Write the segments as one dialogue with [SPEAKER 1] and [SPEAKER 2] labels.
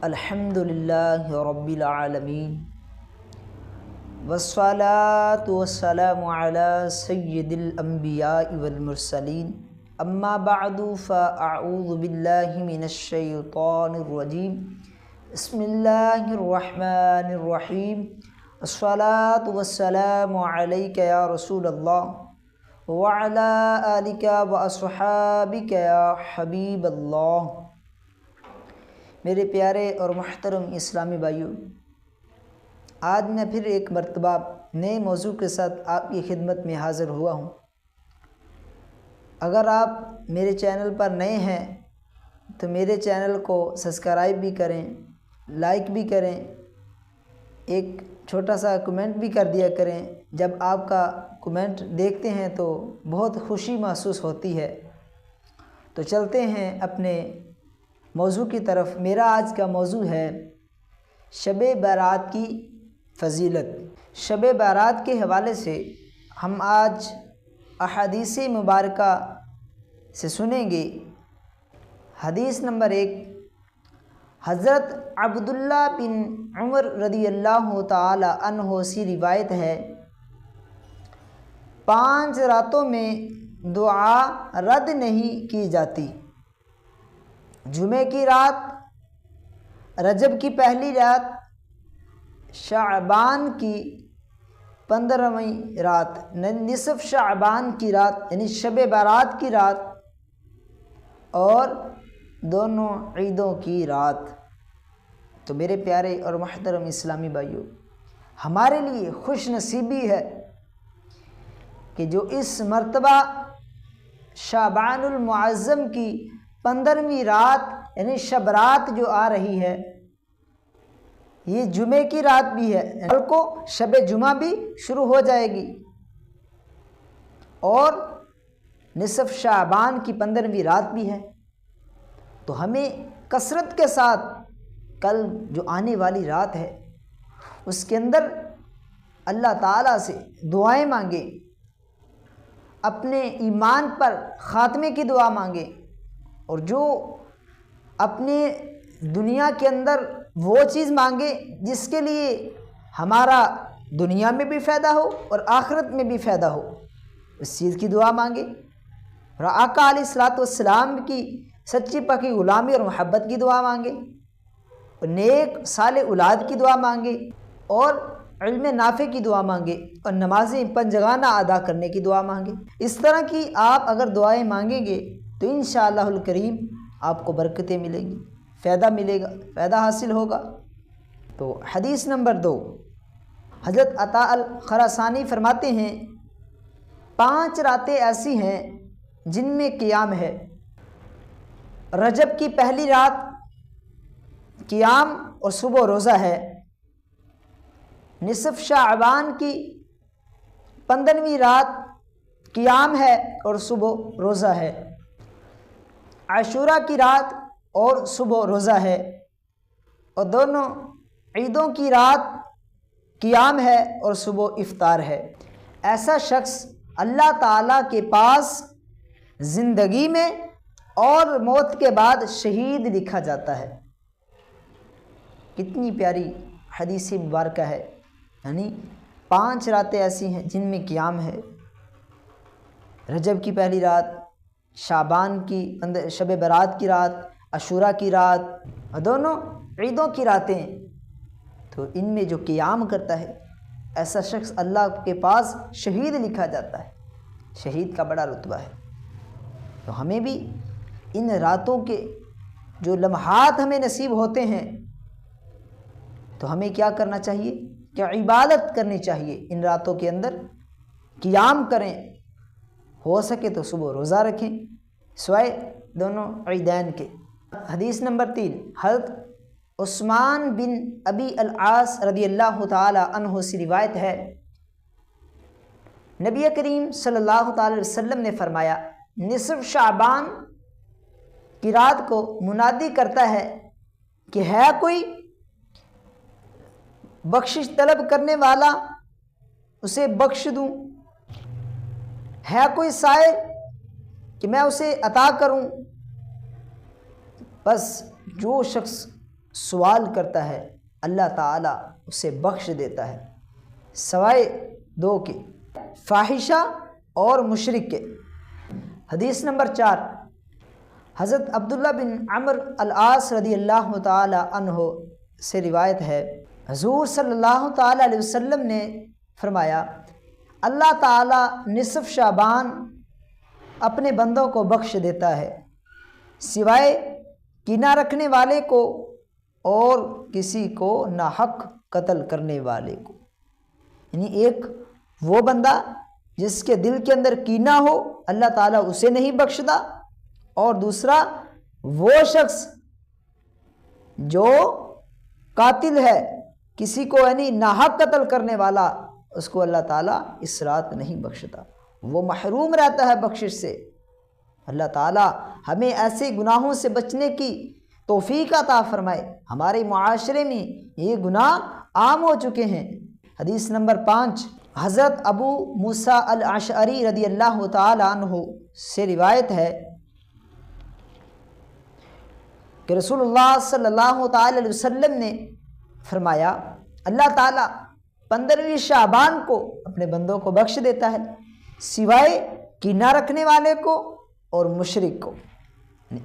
[SPEAKER 1] الحمدللہ رب العالمین والصلاة والسلام علی سید الانبیاء والمرسلین اما بعد فاعوذ باللہ من الشیطان الرجیم بسم اللہ الرحمن الرحیم الصلاة والسلام علیک یا رسول اللہ وعلی آلک واصحابک یا حبیب اللہ۔ میرے پیارے اور محترم اسلامی بھائیوں، آج میں پھر ایک مرتبہ نئے موضوع کے ساتھ آپ کی خدمت میں حاضر ہوا ہوں۔ اگر آپ میرے چینل پر نئے ہیں تو میرے چینل کو سبسکرائب بھی کریں، لائک بھی کریں، ایک چھوٹا سا کمنٹ بھی کر دیا کریں۔ جب آپ کا کمنٹ دیکھتے ہیں تو بہت خوشی محسوس ہوتی ہے۔ تو چلتے ہیں اپنے موضوع کی طرف۔ میرا آج کا موضوع ہے شب برات کی فضیلت۔ شب برات کے حوالے سے ہم آج احادیث مبارکہ سے سنیں گے۔ حدیث نمبر 1، حضرت عبداللہ بن عمر رضی اللہ تعالی عنہ سے روایت ہے، 5 راتوں میں دعا رد نہیں کی جاتی۔ جمعے کی رات، رجب کی پہلی رات، شعبان کی 15ویں رات، نصف شعبان کی رات یعنی شب برات کی رات، اور دونوں عیدوں کی رات۔ تو میرے پیارے اور محترم اسلامی بھائیوں، ہمارے لیے خوش نصیبی ہے کہ جو اس مرتبہ شعبان المعظم کی 15ویں رات یعنی شب رات جو آ رہی ہے، یہ جمعے کی رات بھی ہے، کل کو شب جمعہ بھی شروع ہو جائے گی، اور نصف شعبان کی 15ویں رات بھی ہے۔ تو ہمیں کثرت کے ساتھ کل جو آنے والی رات ہے اس کے اندر اللہ تعالیٰ سے دعائیں مانگیں، اپنے ایمان پر خاتمے کی دعا مانگیں، اور جو اپنے دنیا کے اندر وہ چیز مانگے جس کے لیے ہمارا دنیا میں بھی فائدہ ہو اور آخرت میں بھی فائدہ ہو، اس چیز کی دعا مانگے۔ اور آقا علیہ الصلوۃ والسلام کی سچی پکی غلامی اور محبت کی دعا مانگے، اور نیک صالح اولاد کی دعا مانگے، اور علم نافع کی دعا مانگے، اور نمازیں پنجگانہ ادا کرنے کی دعا مانگے۔ اس طرح کی آپ اگر دعائیں مانگیں گے تو انشاءاللہ الکریم آپ کو برکتیں ملیں گی، فائدہ ملے گا، فائدہ حاصل ہوگا۔ تو حدیث نمبر 2، حضرت عطاء الخراسانی فرماتے ہیں، 5 راتیں ایسی ہیں جن میں قیام ہے۔ رجب کی پہلی رات قیام اور صبح روزہ ہے۔ نصف شعبان کی 15ویں رات قیام ہے اور صبح روزہ ہے۔ عاشورہ کی رات اور صبح روزہ ہے، اور دونوں عیدوں کی رات قیام ہے اور صبح افطار ہے۔ ایسا شخص اللہ تعالیٰ کے پاس زندگی میں اور موت کے بعد شہید لکھا جاتا ہے۔ کتنی پیاری حدیث مبارکہ ہے، یعنی 5 راتیں ایسی ہیں جن میں قیام ہے۔ رجب کی پہلی رات، شعبان کی شب برات کی رات، عاشورہ کی رات، اور دونوں عیدوں کی راتیں، تو ان میں جو قیام کرتا ہے ایسا شخص اللہ کے پاس شہید لکھا جاتا ہے۔ شہید کا بڑا رتبہ ہے۔ تو ہمیں بھی ان راتوں کے جو لمحات ہمیں نصیب ہوتے ہیں تو ہمیں کیا کرنا چاہیے کہ عبادت کرنی چاہیے۔ ان راتوں کے اندر قیام کریں، ہو سکے تو صبح روزہ رکھیں سوائے دونوں عیدین کے۔ حدیث نمبر 3، حضرت عثمان بن ابی العاص رضی اللہ تعالی عنہ سے روایت ہے، نبی کریم صلی اللہ تعالی وسلم نے فرمایا، نصف شعبان کی رات کو منادی کرتا ہے کہ ہے کوئی بخشش طلب کرنے والا، اسے بخش دوں، ہے کوئی سائل کہ میں اسے عطا کروں۔ بس جو شخص سوال کرتا ہے اللہ تعالیٰ اسے بخش دیتا ہے، سوائے دو کے، فاحشہ اور مشرک کے۔ حدیث نمبر 4، حضرت عبداللہ بن عمرو العاص رضی اللہ تعالی عنہ سے روایت ہے، حضور صلی اللہ تعالی علیہ وسلم نے فرمایا، اللہ تعالیٰ نصف شعبان اپنے بندوں کو بخش دیتا ہے سوائے کینہ رکھنے والے کو اور کسی کو ناحق قتل کرنے والے کو۔ یعنی ایک وہ بندہ جس کے دل کے اندر کینہ ہو، اللہ تعالیٰ اسے نہیں بخشتا، اور دوسرا وہ شخص جو قاتل ہے، کسی کو یعنی ناحق قتل کرنے والا، اس کو اللہ تعالیٰ اس رات نہیں بخشتا، وہ محروم رہتا ہے بخشش سے۔ اللہ تعالیٰ ہمیں ایسے گناہوں سے بچنے کی توفیق عطا فرمائے۔ ہمارے معاشرے میں یہ گناہ عام ہو چکے ہیں۔ حدیث نمبر 5، حضرت ابو موسیٰ الاشعری رضی اللہ تعالی عنہ سے روایت ہے کہ رسول اللہ صلی اللہ تعالی علیہ وسلم نے فرمایا، اللہ تعالیٰ 15ویں شعبان کو اپنے بندوں کو بخش دیتا ہے سوائے کینہ رکھنے والے کو اور مشرک کو،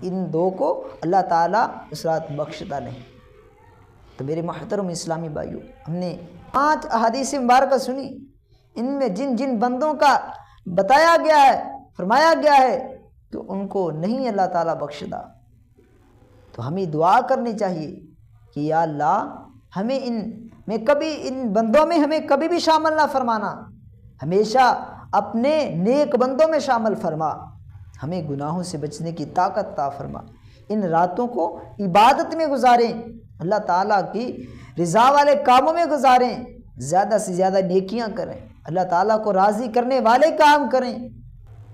[SPEAKER 1] ان دو کو اللہ تعالیٰ اس رات بخشتا نہیں۔ تو میرے محترم اسلامی بھائیوں، ہم نے 5 احادیث مبارکہ سنی، ان میں جن جن بندوں کا بتایا گیا ہے، فرمایا گیا ہے کہ ان کو نہیں اللہ تعالیٰ بخشتا، تو ہمیں دعا کرنی چاہیے کہ یا اللہ ہمیں ان بندوں میں ہمیں کبھی بھی شامل نہ فرمانا، ہمیشہ اپنے نیک بندوں میں شامل فرما، ہمیں گناہوں سے بچنے کی طاقت عطا فرما، ان راتوں کو عبادت میں گزاریں، اللہ تعالیٰ کی رضا والے کاموں میں گزاریں، زیادہ سے زیادہ نیکیاں کریں، اللہ تعالیٰ کو راضی کرنے والے کام کریں،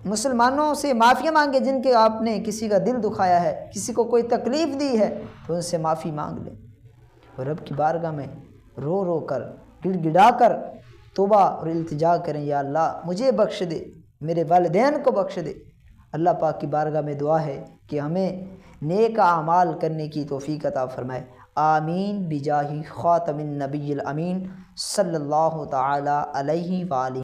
[SPEAKER 1] مسلمانوں سے معافیاں مانگیں جن کے آپ نے کسی کا دل دکھایا ہے، کسی کو کوئی تکلیف دی ہے تو ان سے معافی مانگ لیں، اور رب کی بارگاہ میں رو رو کر گڑ گڑا کر توبہ اور التجا کریں، یا اللہ مجھے بخش دے، میرے والدین کو بخش دے۔ اللہ پاک کی بارگاہ میں دعا ہے کہ ہمیں نیک اعمال کرنے کی توفیق عطا فرمائے، آمین بجاہ خاتم النبی الامین صلی اللہ تعالی علیہ وآلہ۔